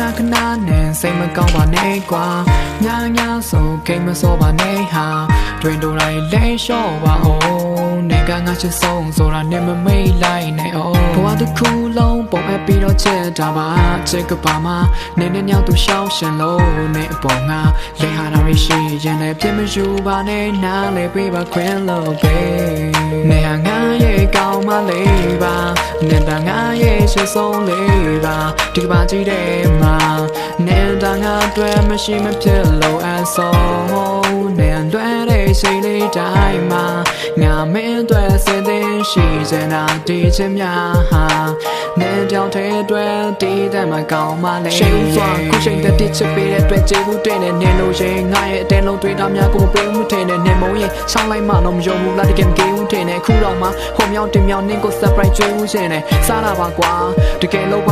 နာခနာနဲ့စိတ်မကောင်းပါနဲ့ကွာညာညာဆိုခိတ်မစောပါနဲ့ဟာတွင်တို့တိုင်းလဲလျှော့ပါအောင်နေကငါချစ်ဆုံးဆိုတာနဲ့မမေ့လိုက်နဲ့အောင်ဘဝတစ်ခုလုံးပုံအပ်ပြီးတော့ချစ်တာပါချစ်ကပါမှာနေနဲ့ညောင်သူရှောင်းရှင်လို့နေအပေါ်ငါလဲဟာတာရှိရင်လည်းပြင်းမယူပါနဲ့နားလေပေးပါခွင့်လို့ပဲနေဟာငါရဲ့ကောင်းမလေးပါနေတာငါရဲ့ချစ်ဆုံးလေးပါဒီကဘာကြည့်တဲ့မှာနေတာငါတွေ့မရှိမဖြစ်လို့အဆုံးနေလွယ်တဲ့စိတ်လေးတိုင်းမှာငါမင်းတွေ့စတဲ့ရှိစနာဒီချင်များဟာနေတောင်တဲ့တွေ့ဒီတဲ့မှာကောင်းမလေးရှိစွာခုချိန်တဲ့တိချစ်ပေးတဲ့တွေ့ကျေဘူးတဲ့နဲ့နေလို့ရင်ငါရဲ့အတဲလုံးတွေ့တာများကိုမပေးဘူးထင်တဲ့နေမုံရင်ဆောင်းလိုက်မှတော့မယုံဘူးလားတကယ်မကေးဘူးထင်တဲ့ခုတော့မှဟိုမြောင်တင်မြောင်နင်းကို surprise ကျွေးဘူးရှင်နဲ့စားလာပါကွာတကယ်လို့